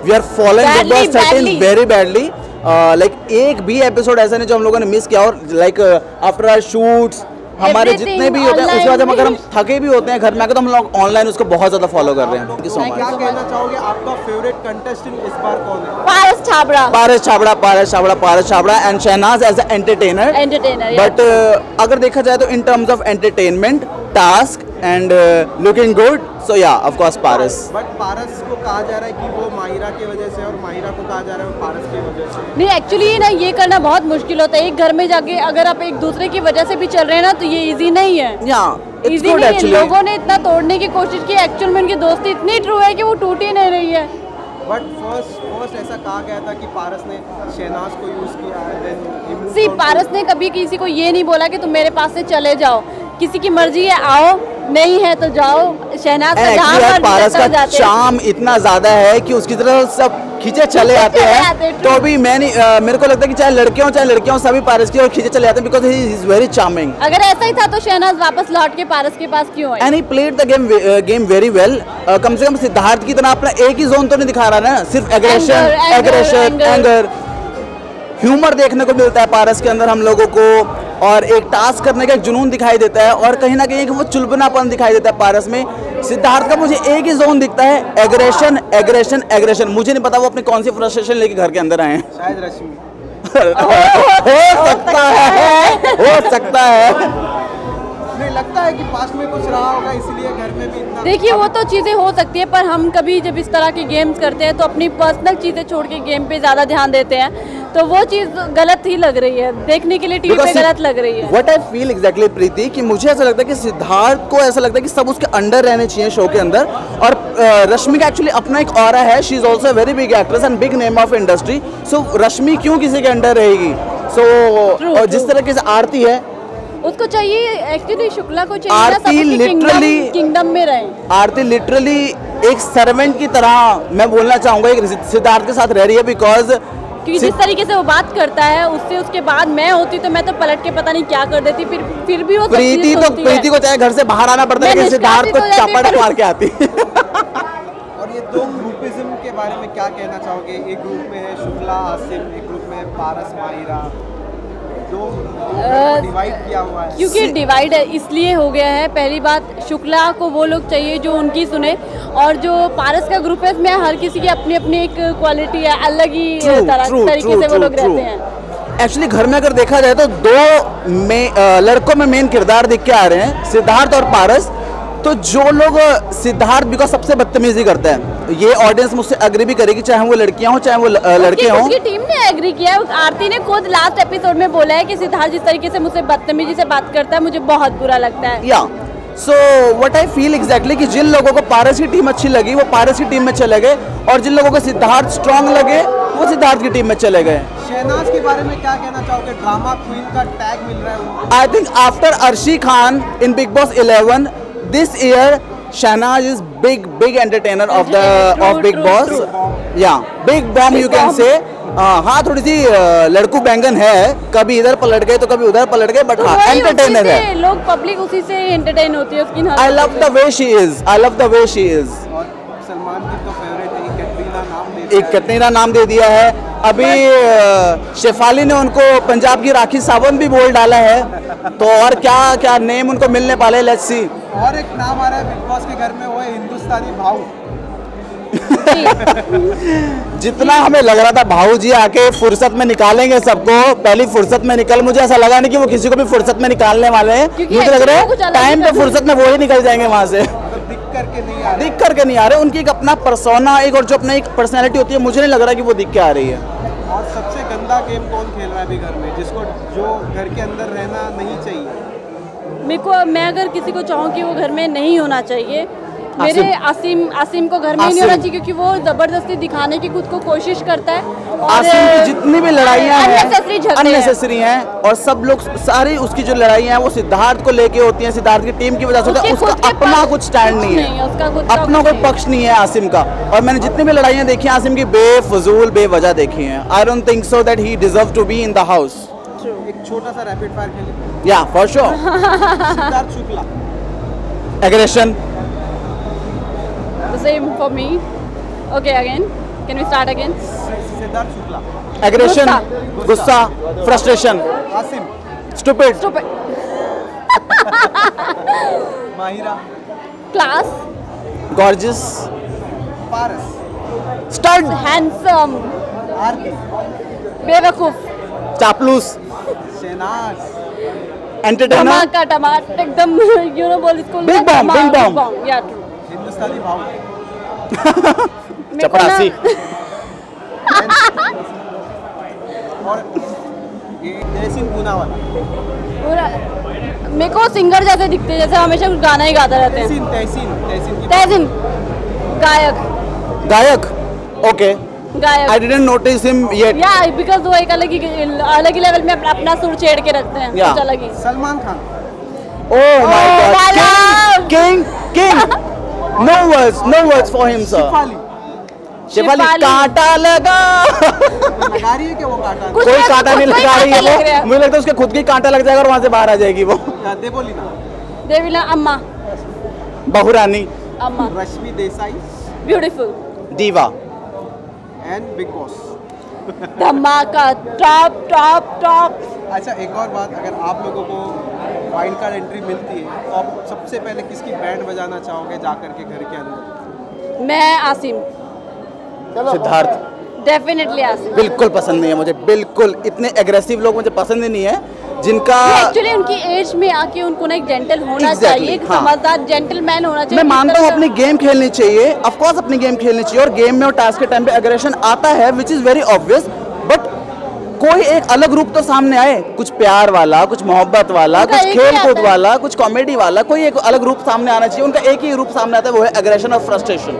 We are following Bigg Boss 13 very badly. Like एक भी episode ऐसा नहीं जो हम लोगों ने मिस किया, और लाइक आफ्टर आवर शूट्स हमारे जितने भी होते हैं उसके बाद अगर हम थके भी होते हैं घर में आकर तो हम लोग ऑनलाइन उसको बहुत ज्यादा फॉलो कर रहे हैं। Thank you so much. क्या कहना चाहोगे, आपका फेवरेट कंटेस्टेंट इस बार कौन है? Paras Chhabra. Paras Chhabra and Shehnaaz as a entertainer. But अगर देखा जाए तो in terms of entertainment, task and looking good, so yeah of course Paras. But Paras को कहा जा रहा है कि वो माहिरा की वजह से, और माहिरा को कहा जा रहा है वो पारस की वजह से। नहीं, एक्चुअली ना ये करना बहुत मुश्किल होता है। एक घर में जाके अगर आप एक दूसरे की वजह से भी चल रहे हैं ना तो ये इजी नहीं है। इजी नहीं है। लोगों ने इतना तोड़ने की कोशिश की, एक्चुअल में उनकी दोस्ती इतनी ट्रू है कि वो टूट ही नहीं रही है। बट फर्स्ट ऐसा कहा गया था कि पारस ने शहनाज को यूज किया है। सी पारस ने कभी किसी को ये नहीं बोला कि तुम मेरे पास से चले जाओ, किसी की मर्जी है आओ, नहीं है तो जाओ। शहनाज का पारस का चार्म इतना ज्यादा है कि उसकी तरफ सब खींचे चले आते हैं। तो अभी मैं नहीं, मेरे को लगता है कि चाहे लड़के हों सभी पारस की और खींचे चले आते हैं, because he is very charming. अगर ऐसा ही था तो शहनाज वापस लौट के पारस के पास क्यों है? And he played the game very well. कम से कम सिद्धार्थ की तरह अपना एक ही जोन तो नहीं दिखा रहा ना, सिर्फ एग्रेशन, एंगर, ह्यूमर देखने को मिलता है पारस के अंदर हम लोगों को, और एक टास्क करने का एक जुनून दिखाई देता है, और कहीं ना कहीं वो चुलबुलापन दिखाई देता है पारस में। सिद्धार्थ का मुझे एक ही जोन दिखता है, एग्रेशन एग्रेशन एग्रेशन। मुझे नहीं पता वो अपनी कौन सी फ्रस्ट्रेशन लेके घर के अंदर आए हैं। शायद रश्मि हो सकता है। नहीं लगता है कि पास्ट में कुछ रहा होगा इसलिए घर में भी इतना। देखिए वो तो चीज़ें हो सकती है, पर हम कभी जब इस तरह के गेम्स करते हैं तो अपनी पर्सनल चीज़ें छोड़ के गेम पे ज़्यादा ध्यान देते हैं, तो वो चीज़ गलत ही लग रही है, देखने के लिए टीवी पे गलत लग रही है। व्हाट आई फील एग्जैक्टली प्रीति, कि मुझे ऐसा लगता है कि सिद्धार्थ को ऐसा लगता है कि सब उसके अंडर रहने चाहिए शो के अंदर, और रश्मि का एक्चुअली अपना एक ऑरा है, she is also very big actress and big name of industry, so Rashmi क्यों किसी के अंडर रहेगी? सो जिस तरीके से आरती है, उसको चाहिए एक्चुअली शुक्ला को चाहिए आरती लिटरली किंगडम में रहे। आरती लिटरली एक सर्वेंट की तरह मैं बोलना चाहूंगा एक सिद्धार्थ के साथ रह रही है, बिकॉज क्योंकि जिस तरीके से वो बात करता है उससे उसके बाद मैं होती तो मैं तो पलट के पता नहीं क्या कर देती, फिर भी वो प्रीति को चाहे घर से बाहर आना पड़ता है लेकिन सिद्धार्थ को चापड़ मार के आती। और ये दो ग्रुपिज्म के बारे में क्या कहना चाहोगे? एक ग्रुप में है शुक्ला आसिम, एक ग्रुप में है पारस माहिरा, दो डिवाइड किया हुआ है। क्योंकि डिवाइड इसलिए हो गया है, पहली बात शुक्ला को वो लोग चाहिए जो उनकी सुने, और जो पारस का ग्रुप है इसमें हर किसी की अपनी अपनी एक क्वालिटी है, अलग ही तरीके से वो लोग रहते हैं। एक्चुअली घर में अगर देखा जाए तो दो लड़कों में मेन किरदार दिख के आ रहे हैं, सिद्धार्थ और पारस। तो जो लोग सिद्धार्थ बिकॉज सबसे बदतमीजी करता है, ये ऑडियंस मुझसे एग्री भी करेगी, चाहे वो लड़कियां हो चाहे वो लड़के हों। उसकी टीम ने एग्री किया है, आरती ने खुद लास्ट एपिसोड में बोला है कि सिद्धार्थ जिस तरीके से मुझसे बदतमीजी से बात करता है मुझे बहुत बुरा लगता है। या so what I feel exactly कि जिन लोगों को पारस की टीम अच्छी लगी वो पारस की टीम में चले गए, और जिन लोगों को सिद्धार्थ स्ट्रांग लगे वो सिद्धार्थ की टीम में चले गए। शहनाज के बारे में क्या कहना चाहोगे? ड्रामा क्वीन का टैग मिल रहा है उनको। I think after Arshi Khan in Bigg Boss 11 this year Shehnaaz is big entertainer of Bigg Boss. Yeah big bomb you can say. हाँ थोड़ी सी लड़कू बैंगन है, कभी इधर पलट गए तो कभी उधर पलट गए, बट हाँ एंटरटेनर है। लोग पब्लिक उसी से एंटरटेन होती है उसकी। I love the way she is, I love the way she is. और सलमान की तो फेवरेट है, कैटरीना नाम दे दिया है। अभी शेफाली ने उनको पंजाब की राखी सावंत भी बोल डाला है, तो और क्या क्या नेम उनको मिलने वाले, लेट्स सी। और एक नाम आ रहा है बिग बॉस के घर में, वो है हिंदुस्तानी भाऊ। जितना हमें लग रहा था भाऊ जी आके फुर्सत में निकालेंगे सबको, पहली फुर्सत में निकल, मुझे ऐसा लगा नहीं कि वो किसी को भी फुर्सत में निकालने वाले हैं। मुझे लग रहा है टाइम पे फुर्सत में वो ही निकल जाएंगे वहां से। दिख करके नहीं आ रहे, उनकी एक अपना पर्सोना, एक और जो अपना एक पर्सनैलिटी होती है, मुझे नहीं लग रहा कि वो दिख के आ रही है। और सबसे गंदा गेम कौन खेल रहा है अभी घर में, जिसको जो घर के अंदर रहना नहीं चाहिए? मैं अगर किसी को चाहूँ कि वो घर में नहीं होना चाहिए, मेरे आसिम को घर में नहीं होना चाहिए, क्योंकि वो जबरदस्ती दिखाने की खुद को कोशिश करता है। और आसिम की जितनी भी लड़ाइयाँ हैं अननेसेसरी हैं, और सब लोग सारी उसकी जो लड़ाइयाँ हैं वो सिद्धार्थ को लेके होती हैं, सिद्धार्थ की टीम की वजह से होती है। उसका अपना कुछ स्टैंड नहीं है, अपना कोई पक्ष नहीं है आसिम का। और मैंने जितनी भी लड़ाइयाँ देखी हैं आसिम की, बेफजूल बेवजह देखी हैं। I don't think so that he deserve to be in the house. एक छोटा सा रैपिड फायर खेलें? Yeah for sure. Siddharth Shukla. Aggression. The same for me. Okay, again. Can we start again? Siddharth Shukla, aggression, गुस्सा, frustration, Asim, stupid, Mahira, class, gorgeous, Paras, stud, handsome, Aarti, बेवकूफ, चापलूस, Shehnaaz, entertainer, धमाका टमाटर एकदम यू नो बोल school Big bomb, big bomb. Yeah true. हिंदुस्तानी भाव, चपरासी, और ये जयसिंह पूनावाला, पूरा मेरे को सिंगर जैसे दिखते हैं, जैसे हमेशा कुछ गाना ही गाते रहते हैं। तहसीन की तहसीन गायक, गायक, ओके, गायक I didn't notice him yet, या बिकॉज वो एक अलग ही लेवल में अपना सुर छेड़ के रखते हैं, Yeah. कुछ अलग ही। Salman Khan, oh my my god, love. King, no words for him sir. Shefali, Shefali, Shefali. Kaanta Laga, लगा रही है कि वो काटा? कुछ कोई नहीं, कांटा नहीं कोई लगा रही कांटा लग रहा है है। वो, मुझे लगता है उसके खुद की कांटा लग जाएगा और वहां से बाहर आ जाएगी वो। देवोलीना, देवीला अम्मा, बहुरानी, अम्मा, रश्मि देसाई ब्यूटीफुल, दीवा, एंड बिग बॉस। धमाका, टॉप टॉप टॉप। अच्छा, एक और बात, अगर आप लोगों को वाइल्ड कार्ड एंट्री मिलती है तो आप सबसे पहले किसकी बैंड बजाना चाहोगे जाकर के घर के अंदर? मैं आसिम, सिद्धार्थ, डेफिनेटली आसिम। बिल्कुल पसंद नहीं है मुझे, बिल्कुल। इतने एग्रेसिव लोग मुझे पसंद ही नहीं है जिनका, एक्चुअली उनकी एज में आके उनको ना एक जेंटल होना Exactly, चाहिए, एक हाँ। समझदार जेंटलमैन होना चाहिए। मैं जिस मानता हूँ तरह अपनी गेम खेलनी चाहिए, ऑफ कोर्स अपनी गेम खेलनी चाहिए, और गेम में और टास्क के टाइम पे एग्रेशन आता है which is very obvious, but कोई एक अलग रूप तो सामने आए, कुछ प्यार वाला, कुछ मोहब्बत वाला, उनका कुछ एक ही खेल आता कूद है। वाला, कुछ कॉमेडी वाला, कोई एक अलग रूप सामने आना चाहिए। उनका एक ही रूप सामने आता है, वो है एग्रेशन और फ्रस्ट्रेशन।